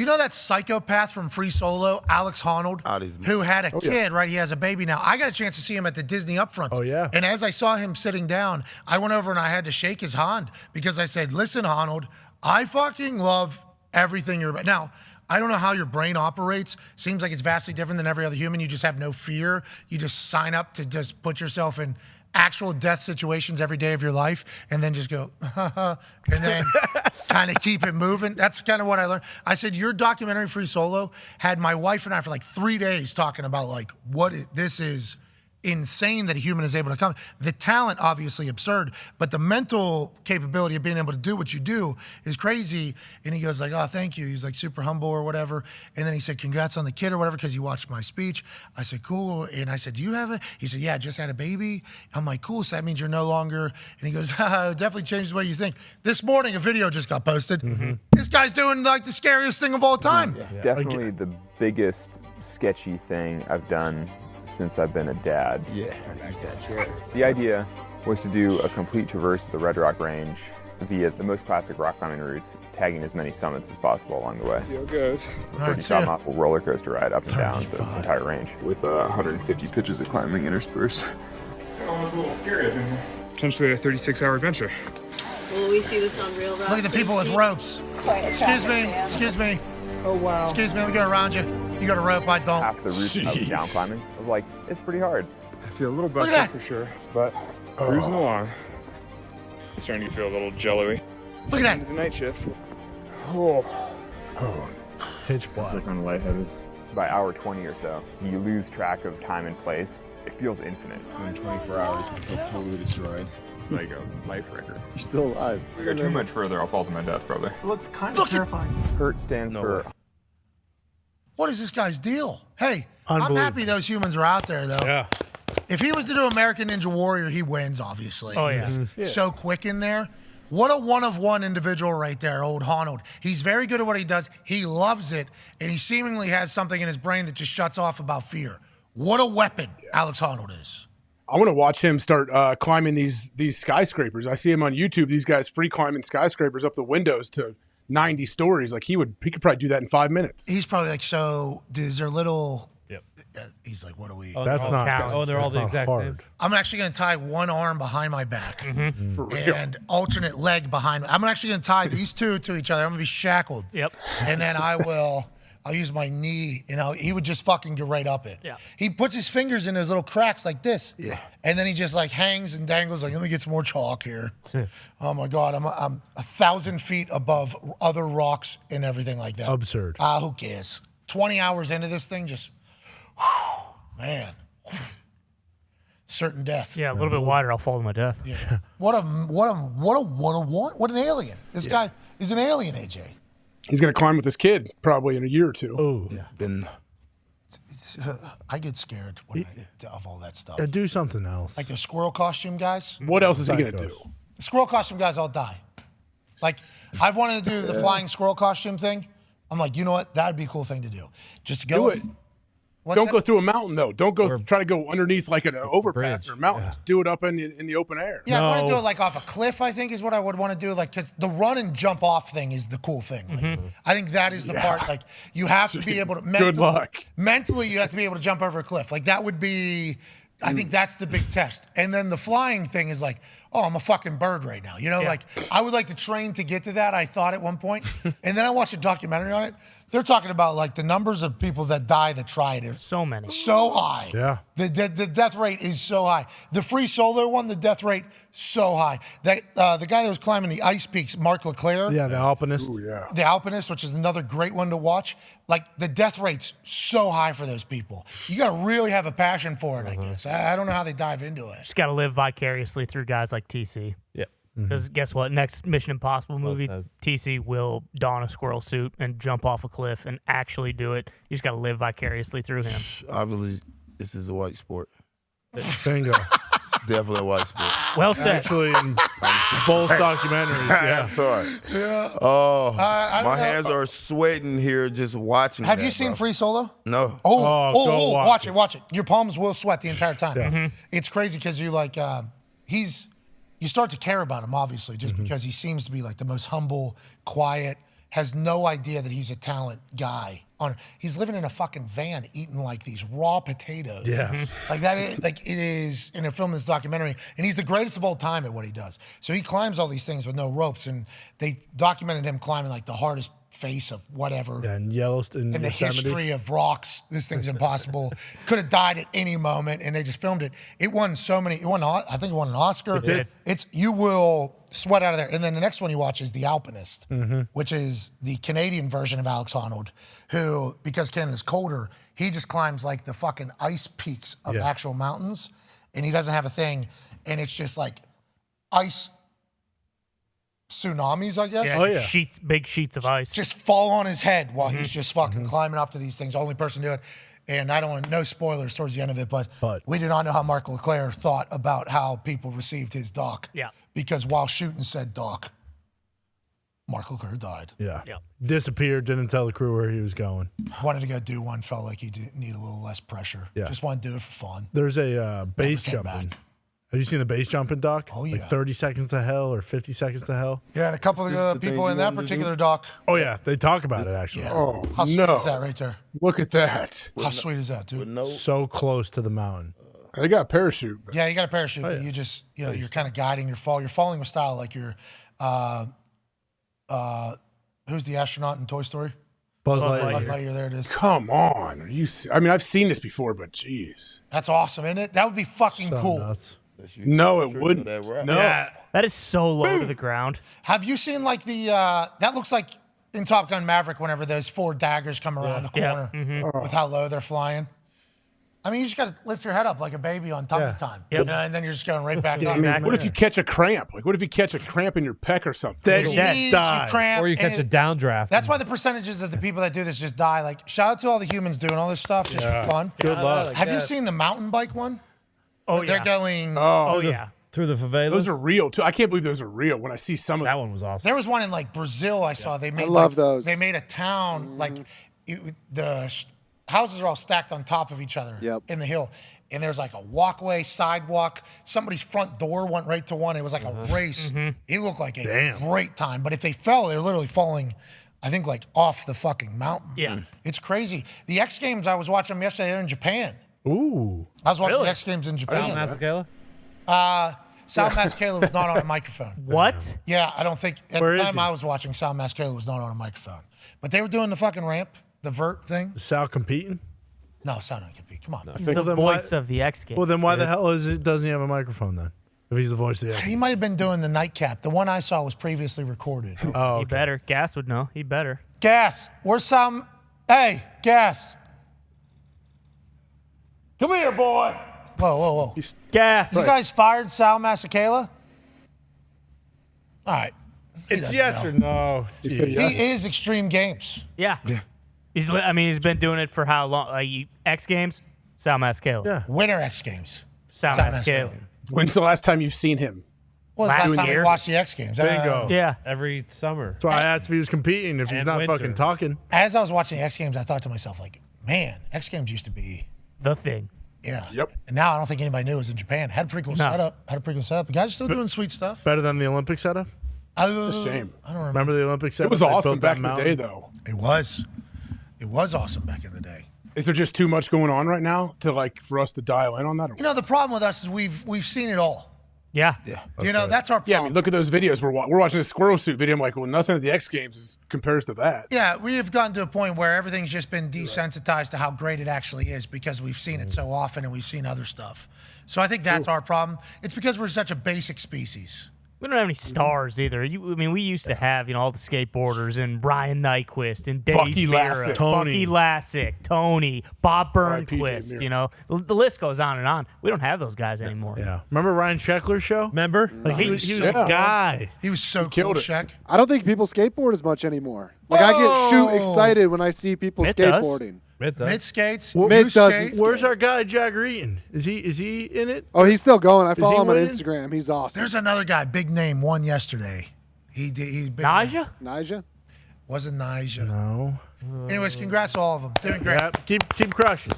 You know that psychopath from Free Solo, Alex Honnold, who had a kid, right? He has a baby now. I got a chance to see him at the Disney Upfronts. Oh, yeah. And as I saw him sitting down, I went over and I had to shake his hand because I said, listen, Honnold, I fucking love everything you're about. Now, I don't know how your brain operates. Seems like it's vastly different than every other human. You just have no fear. You just sign up to just put yourself in actual death situations every day of your life and then just go, and then kind of keep it moving. That's kind of what I learned. I said, your documentary Free Solo had my wife and I for like 3 days talking about like, this is insane that a human is able to come. The talent, obviously absurd, but the mental capability of being able to do what you do is crazy. And he goes like, oh, thank you. He's like super humble or whatever. And then he said, congrats on the kid or whatever, because you watched my speech. I said, cool. And I said, do you have a, he said, yeah, I just had a baby. I'm like, cool. So that means you're no longer, and he goes, it definitely changed the way you think. This morning, a video just got posted. This guy's doing like the scariest thing of all time. Definitely the biggest sketchy thing I've done since I've been a dad. The idea was to do a complete traverse of the Red Rock Range via the most classic rock climbing routes, tagging as many summits as possible along the way. See how it goes. It's a pretty top-awful roller coaster ride up and down the entire range. With 150 pitches of climbing interspersed. Almost a little scary up in here. Potentially a 36-hour adventure. Will we see this on Real Rock? Look at the people with ropes. Excuse me. Oh, wow. Excuse me, let me go around you. You got a rope, I don't. Half the route I was down climbing, I was like, it's pretty hard. I feel a little busted for sure, but cruising along. Starting to feel a little jello-y. Look at that. The night shift. Pitch black. Kind of lightheaded. By hour 20 or so, you lose track of time and place. It feels infinite. In 24 hours, I feel totally destroyed. Like a life wrecker. You're still alive. If I go too much further, I'll fall to my death, probably. It looks kind of terrifying. HURT stands for... What is this guy's deal? Hey, I'm Unbelievable. happy those humans are out there, though. Yeah. If he was to do American Ninja Warrior, he wins, obviously. Oh, yeah. He's so quick in there. What a one-of-one individual right there, old Honnold. He's very good at what he does. He loves it, and he seemingly has something in his brain that just shuts off about fear. What a weapon Alex Honnold is. I want to watch him start climbing these skyscrapers. I see him on YouTube. These guys free climbing skyscrapers up the windows to 90 stories. Like he could probably do that in 5 minutes. He's probably like, so is there little... Yep. He's like, what are we... That's not... Oh, they're all the exact same. I'm actually going to tie one arm behind my back and alternate leg behind me. I'm actually going to tie these two to each other. I'm going to be shackled. Yep. And then I'll use my knee, he would just fucking get right up it. Yeah. He puts his fingers in his little cracks like this. Yeah. And then he just like hangs and dangles like, let me get some more chalk here. Oh my God, I'm 1,000 feet above other rocks and everything like that. Absurd. Who cares? 20 hours into this thing, just, man. Certain death. Yeah, a little bit wider, I'll fall to my death. Yeah. What an alien. This guy is an alien, AJ. He's going to climb with his kid probably in a year or two. Oh, yeah. I get scared of all that stuff. Do something else. Like the squirrel costume guys. What else is he going to do? The squirrel costume guys all die. Like, I've wanted to do the flying squirrel costume thing. I'm like, you know what? That'd be a cool thing to do. Just go. Do it. Don't go through a mountain, though. Don't go try to go underneath like an overpass or a mountain. Just do it up in the open air. Yeah, I want to do it like off a cliff, I think, is what I would want to do. Like, because the run and jump off thing is the cool thing. Like, I think that is the part. Like, you have to be able to. Good luck. Mentally, you have to be able to jump over a cliff. Like, that would be. I think that's the big test. And then the flying thing is like, oh, I'm a fucking bird right now. Like, I would like to train to get to that, I thought at one point. And then I watched a documentary on it. They're talking about, like, the numbers of people that die that tried it. So many. So high. Yeah. The death rate is so high. The Free Solo one, the death rate, so high. The guy that was climbing the ice peaks, Mark Leclerc. Yeah, the alpinist. Ooh, yeah. The alpinist, which is another great one to watch. Like, the death rate's so high for those people. You got to really have a passion for it, I guess. I don't know how they dive into it. Just got to live vicariously through guys like TC. Yeah. Because guess what? Next Mission Impossible movie, TC will don a squirrel suit and jump off a cliff and actually do it. You just got to live vicariously through him. Obviously, this is a white sport. Bingo. It's definitely a white sport. Well said. Actually, in both documentaries, yeah. I'm sorry. Yeah. Oh, I don't my know. hands are sweating here just watching. Have you seen Free Solo? No. Oh, watch it. Your palms will sweat the entire time. Yeah. It's crazy because you like, you start to care about him, obviously, just because he seems to be like the most humble, quiet, has no idea that he's a talent guy. He's living in a fucking van eating like these raw potatoes. Yeah. Like that is, like it is in a film, this documentary, and he's the greatest of all time at what he does. So he climbs all these things with no ropes, and they documented him climbing like the hardest face of whatever. Yeah, in Yellowstone, In the Yosemite. history of rocks, this thing's impossible. Could have died at any moment, and they just filmed it. It won so many. I think it won an Oscar. It did. You will sweat out of there. And then the next one you watch is The Alpinist, which is the Canadian version of Alex Honnold, who, because Canada's colder, he just climbs like the fucking ice peaks of actual mountains, and he doesn't have a thing, and it's just like ice tsunamis, I guess. Yeah, big sheets of ice. Just fall on his head while he's just fucking climbing up to these things. Only person to do it. And I don't want no spoilers towards the end of it, but we did not know how Mark LeClaire thought about how people received his doc. Yeah. Because while shooting said doc, Mark LeClaire died. Yeah. Disappeared, didn't tell the crew where he was going. Wanted to go do one, felt like he did need a little less pressure. Yeah. Just wanted to do it for fun. There's a base came jumping. back. Have you seen the base jumping doc? Oh, yeah. Like 30 Seconds to Hell or 50 Seconds to Hell? Yeah, and a couple of people in that particular doc. Oh, yeah. They talk about it, actually. Yeah. Oh, How sweet no. is that right there? Look at that. How sweet is that, dude? So close to the mountain. They got a parachute. Yeah, you got a parachute, Oh, but yeah. you just, you're kind of guiding your fall. You're falling with style, like you're, who's the astronaut in Toy Story? Buzz Buzz Lightyear. Lightyear, there it is. Come on. Are you? I mean, I've seen this before, but jeez. That's awesome, isn't it? That would be fucking So cool. nuts. No, it wouldn't. No. Yeah, that is so low to the ground. Have you seen like that looks like in Top Gun Maverick whenever those 4 daggers come around the corner with how low they're flying? I mean, you just got to lift your head up like a baby on tummy time. Yep. And then you're just going right back up. exactly. What if you catch a cramp? Like, what if you catch a cramp in your pec or something? Dead. Your Yeah, knees, die. you cramp, Or you catch and a downdraft. That's why the percentages of the people that do this just die. Like, shout out to all the humans doing all this stuff just for fun. Good luck. Have you seen the mountain bike one? Oh, They're yeah. going. Oh, yeah. Through the favelas. Those are real too. I can't believe those are real. When I see some of That one was awesome. There was one in like Brazil I saw. They made love like, those. They made a town like houses are all stacked on top of each other in the hill. And there's like a walkway, sidewalk. Somebody's front door went right to one. It was like a race. It looked like a great time. But if they fell, they're literally falling, I think, like off the fucking mountain. Yeah. It's crazy. The X Games, I was watching them yesterday. They're in Japan. Ooh. I was watching the X Games in Japan. Masakela? Sal Mascala was not on a microphone. What? Yeah, I don't think at Where the is time he? I was watching, Sal Mascala was not on a microphone. But they were doing the fucking ramp, the vert thing. Is Sal competing? No, Sal don't compete. Come on. He's the then voice why- of the X Games. Well, then why the dude. hell doesn't he have a microphone then? If he's the voice of the He might have been doing the nightcap. The one I saw was previously recorded. Oh, He okay. better. Gas would know. He better. Gas, where's Sal? Hey, Gas. Come here, boy. Whoa. Gas. You guys fired Sal Masakela? All right. It's doesn't yes know. or no. said Jeez. yes. He is Extreme Games. Yeah. He's been doing it for how long? X Games? Sal Mascala. Yeah. Winter X Games. Sal Sal Mascala. When's the last time you've seen him? Well, Last last time we year? watched the X Games. Bingo. Yeah. Every summer. That's why I asked if he was competing, if he's And not winter. fucking talking. As I was watching the X Games, I thought to myself, like, man, X Games used to be, The thing. yeah. Yep. And now I don't think anybody knew it was in Japan. Had a pretty cool No. setup. The guys are still doing sweet stuff. Better than the Olympic setup? It's a shame. I don't remember. Remember the Olympic setup? It was They awesome built that back in the mountain? day, though. It was. It was awesome back in the day. Is there just too much going on right now to for us to dial in on that? You know, the problem with us is we've seen it all. Yeah. You know, that's our problem. Yeah, I mean, look at those videos. We're watching a squirrel suit video. I'm like, well, nothing at the X Games compares to that. Yeah, we have gotten to a point where everything's just been desensitized to how great it actually is because we've seen it so often and we've seen other stuff. So I think that's our problem. It's because we're such a basic species. We don't have any stars either. We used to have, all the skateboarders and Brian Nyquist and Dave Bucky Vera, Lassick. Bucky Lassick, Tony, Bob R.I.P. Burnquist. Dave You know, the list goes on and on. We don't have those guys anymore. Yeah. Remember Ryan Sheckler's show? Remember? Like he was so a guy. He was so cool, killed it. Shaq. I don't think people skateboard as much anymore. Like I get shoot excited when I see people Mitt does. skateboarding. Mid skates. Mitt new doesn't skate. Where's our guy Jagger Eaton? Is he in it? Oh, he's still going. I he follow him on winning? Instagram. He's awesome. There's another guy, big name, won yesterday. He's big. Naja? Nija? Wasn't Nija. No. Anyways, congrats to all of them. Doing great. Yeah, keep crushing.